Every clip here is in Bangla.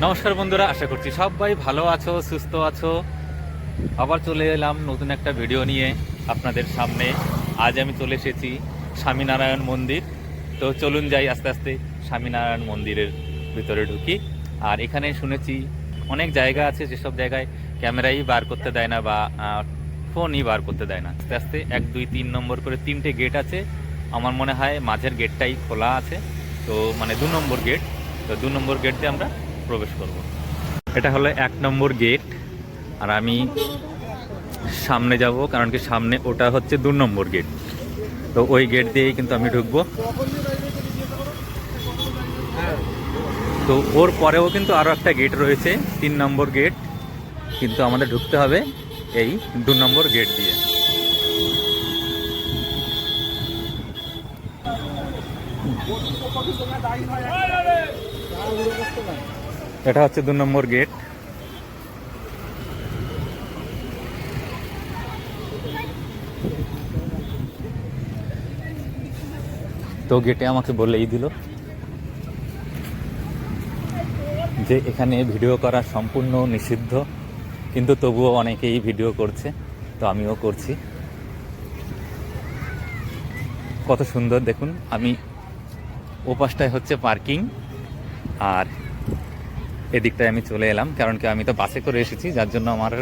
নমস্কার বন্ধুরা, আশা করছি সবাই ভালো আছো, সুস্থ আছো। আবার চলে এলাম নতুন একটা ভিডিও নিয়ে আপনাদের সামনে। আজ আমি চলে এসেছি স্বামীনারায়ণ মন্দির। তো চলুন যাই আস্তে আস্তে স্বামীনারায়ণ মন্দিরের ভিতরে ঢুকি। আর এখানে শুনেছি অনেক জায়গা আছে যেসব জায়গায় ক্যামেরাই বার করতে দেয় না বা ফোনই বার করতে দেয় না। আস্তে আস্তে 1, 2, 3 নম্বর করে 3টে গেট আছে। আমার মনে হয় মাঝের গেটটাই খোলা আছে, তো মানে 2 নম্বর গেট। তো 2 নম্বর গেট দিয়ে আমরা প্রবেশ করব। এটা হলো 1 নম্বর গেট, আর আমি সামনে যাব, কারণ কি সামনে ওটা হচ্ছে 2 নম্বর গেট। তো ওই গেট দিয়েই কিন্তু আমি ঢুকবো। তো ওর পরেও কিন্তু আরও একটা গেট রয়েছে, 3 নম্বর গেট, কিন্তু আমাদের ঢুকতে হবে এই 2 নম্বর গেট দিয়ে। এটা হচ্ছে 2 নম্বর গেট। তো গেটে আমাকে বলেই দিল যে এখানে ভিডিও করা সম্পূর্ণ নিষিদ্ধ, কিন্তু তবুও অনেকেই ভিডিও করছে, তো আমিও করছি। কত সুন্দর দেখুন। আমি ও পাশটায় হচ্ছে পার্কিং, আর এদিকটায় আমি চলে এলাম, কারণ কি আমি তো বাসে করে এসেছি, যার জন্য আমার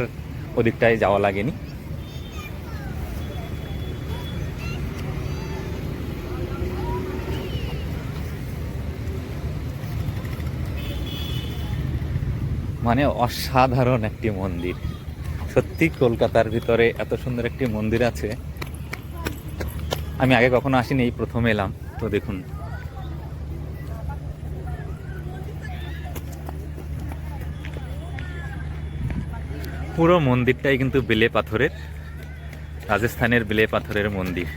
ওদিকটায় যাওয়া লাগেনি। মানে অসাধারণ একটি মন্দির। সত্যি কলকাতার ভিতরে এত সুন্দর একটি মন্দির আছে, আমি আগে কখনো আসিনি, এই প্রথম এলাম। তো দেখুন, পুরো মন্দিরটাই কিন্তু বেলে পাথরের, রাজস্থানের বেলে পাথরের মন্দির।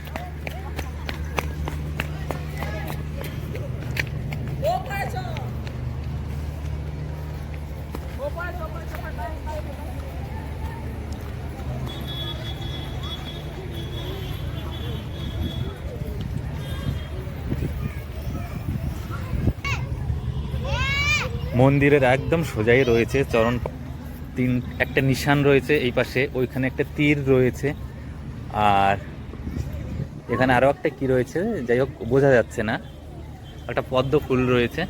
মন্দিরের একদম সোজাই রয়েছে চরণ একটা নিশান রয়েছে এই পাশে, ওইখানে একটা তীর রয়েছে, আর এখানে আরো একটা কি রয়েছে যাই হোক বোঝা যাচ্ছে না, একটা পদ্ম ফুল রয়েছে।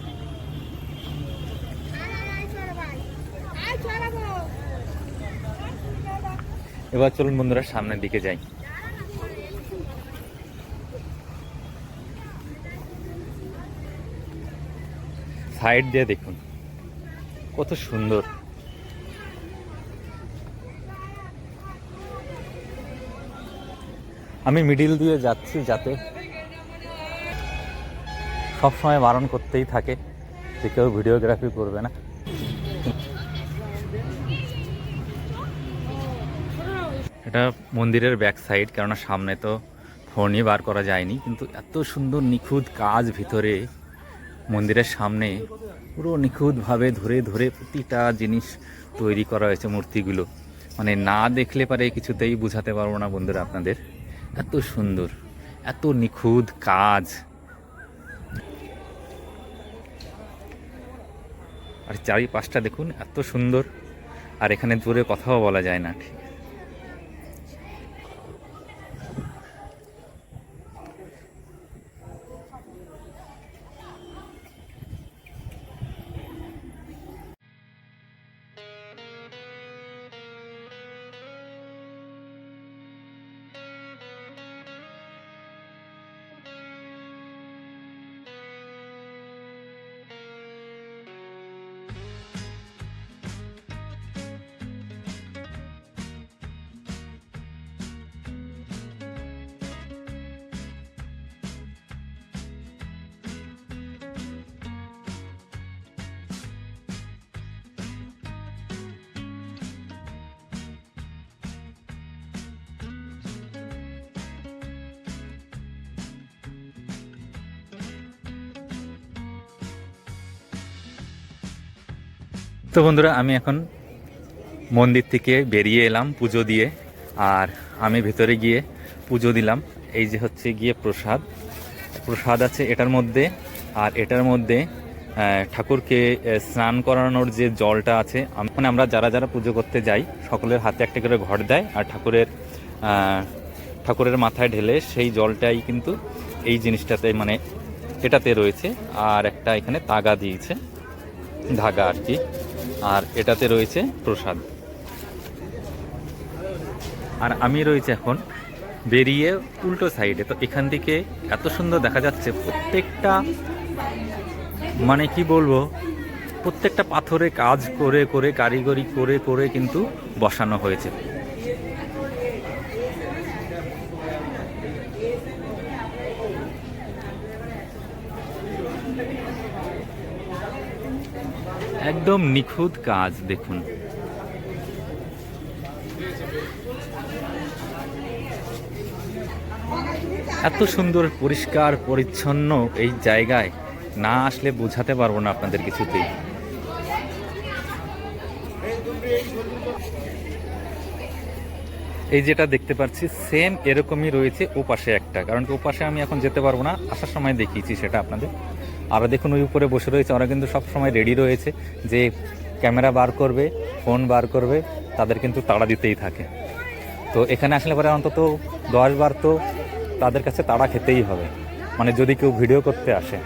এবার চলুন বন্ধুরা সামনের দিকে যাই। সাইড দিয়ে দেখুন কত সুন্দর। আমি মিডিল দিয়ে যাচ্ছি, যাতে সবসময় বারণ করতেই থাকে যে কেউ ভিডিওগ্রাফি করবে না। এটা মন্দিরের ব্যাক সাইড, কেননা সামনে তো ফোনই বার করা যায়নি, কিন্তু এত সুন্দর নিখুঁত কাজ ভিতরে মন্দিরের সামনে, পুরো নিখুঁতভাবে ধরে ধরে প্রতিটা জিনিস তৈরি করা হয়েছে, মূর্তিগুলো মানে না দেখলে পারে কিছুতেই বুঝাতে পারবো না বন্ধুরা আপনাদের, এত সুন্দর, এত নিখুঁত কাজ। আর চারিপাশটা দেখুন এত সুন্দর, আর এখানে দূরে কথাও বলা যায় না। তো বন্ধুরা আমি এখন মন্দির থেকে বেরিয়ে এলাম পুজো দিয়ে, আর আমি ভেতরে গিয়ে পুজো দিলাম। এই যে হচ্ছে গিয়ে প্রসাদ, প্রসাদ আছে এটার মধ্যে, আর এটার মধ্যে ঠাকুরকে স্নান করানোর যে জলটা আছে, মানে আমরা যারা যারা পুজো করতে যাই সকলের হাতে একটা করে ঘট দেয়, আর ঠাকুরের মাথায় ঢেলে সেই জলটাই কিন্তু এই জিনিসটাতে মানে এটাতে রয়েছে। আর একটা এখানে তাগা দিয়েছে, ধাগা আর কি, আর এটাতে রয়েছে প্রসাদ। আর আমি রয়েছে এখন বেরিয়ে উল্টো সাইডে। তো এখান থেকে এত সুন্দর দেখা যাচ্ছে প্রত্যেকটা, মানে কি বলবো, প্রত্যেকটা পাথরে কাজ করে করে কারিগরি করে করে কিন্তু বসানো হয়েছে। একদম নিখুঁত কাজ দেখুন। এত সুন্দর পরিষ্কার পরিচ্ছন্ন এই জায়গায় না আসলে বোঝাতে পারবো না আপনাদের কিছুতেই। এই যেটা দেখতে পাচ্ছি সেম এরকমই রয়েছে ও পাশে একটা, কারণ কি ও পাশে আমি এখন যেতে পারবো না, আসার সময় দেখিয়েছি সেটা আপনাদের। আর দেখুন ওই উপরে বসে রয়েছে, ওরা কিন্তু সব সময় রেডি রয়েছে যে ক্যামেরা বার করবে, ফোন বার করবে, তাদের কিন্তু তাড়া দিতেই থাকে। তো এখানে আসলে পরে অন্তত 10 বার তো তাদের কাছে তাড়া খেতেই হবে, মানে যদি কেউ ভিডিও করতে আসে।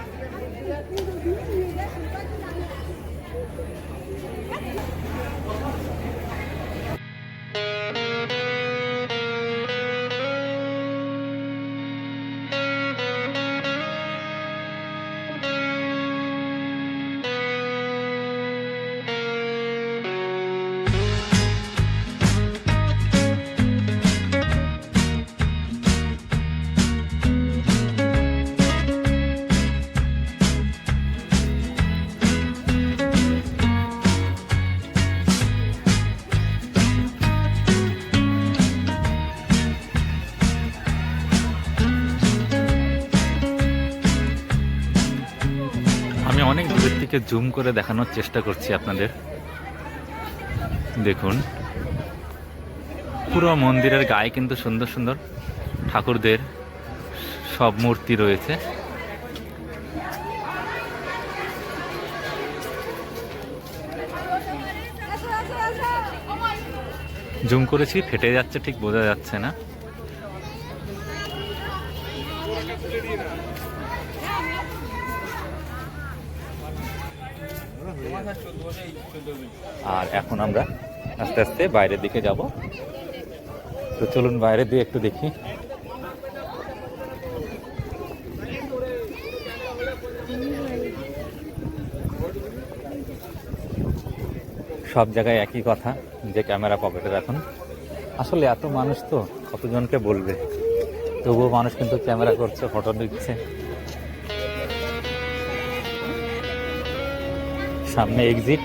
আমি অনেক দূরের থেকে জুম করে দেখানোর চেষ্টা করছি আপনাদের। দেখুন পুরো মন্দিরের গায়ে কিন্তু সুন্দর সুন্দর ঠাকুরদের সব মূর্তি রয়েছে। জুম করেছি, ফেটে যাচ্ছে, ঠিক বোঝা যাচ্ছে না। আর এখন আমরা আস্তে আস্তে বাইরের দিকে যাব। তো চলুন বাইরে দিয়ে একটু দেখি। সব জায়গায় একই কথা যে ক্যামেরা পকেটে রাখুন। আসলে এত মানুষ তো কতজনকে বলবে, তবুও মানুষ কিন্তু ক্যামেরা করছে, ফটো দিচ্ছে। সামনে এক্সিট।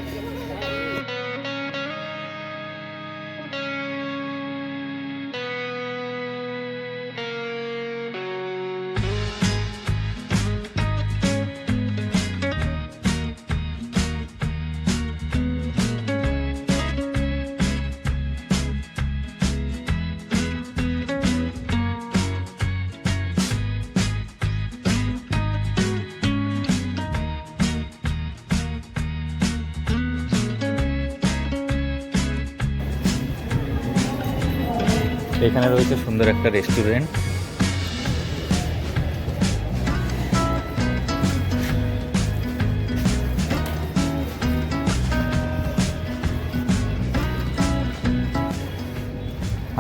এখানে রয়েছে সুন্দর একটা রেস্টুরেন্ট।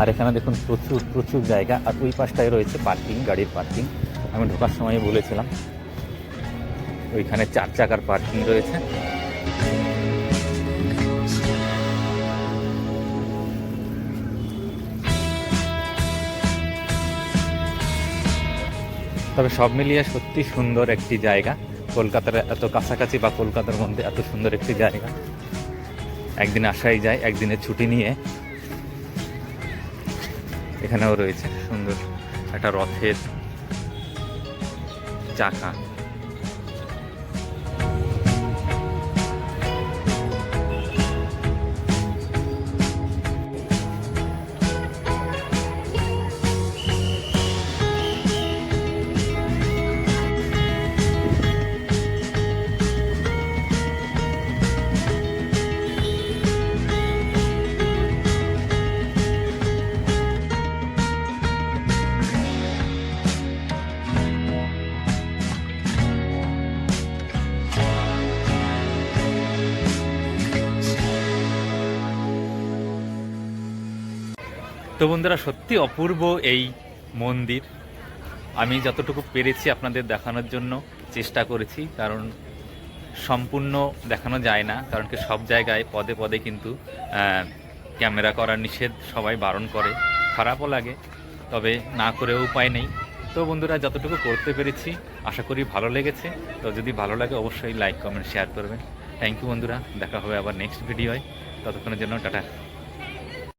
আর এখানে দেখুন প্রচুর প্রচুর জায়গা। আর ওই পাশটায় রয়েছে পার্কিং, গাড়ির পার্কিং। আমি ঢোকার সময় বলেছিলাম ওইখানে 4 চাকার পার্কিং রয়েছে। তবে সব মিলিয়ে সত্যি সুন্দর একটি জায়গা। কলকাতার এত কাছাকাছি বা কলকাতার মধ্যে এত সুন্দর একটি জায়গা একদিন আসাই যায়, একদিনের ছুটি নিয়ে। এখানেও রয়েছে সুন্দর একটা রথের চাকা। তো বন্ধুরা, সত্যি অপূর্ব এই মন্দির। আমি যতটুকু পেরেছি আপনাদের দেখানোর জন্য চেষ্টা করেছি, কারণ সম্পূর্ণ দেখানো যায় না, কারণ কি সব জায়গায় পদে পদে কিন্তু ক্যামেরা করা নিষেধ, সবাই বারণ করে, খারাপও লাগে, তবে না করেও উপায় নেই। তো বন্ধুরা, যতটুকু করতে পেরেছি আশা করি ভালো লেগেছে। তো যদি ভালো লাগে অবশ্যই লাইক কমেন্ট শেয়ার করবেন। থ্যাংক ইউ বন্ধুরা, দেখা হবে আবার নেক্সট ভিডিওয়। ততক্ষণের জন্য টাটা।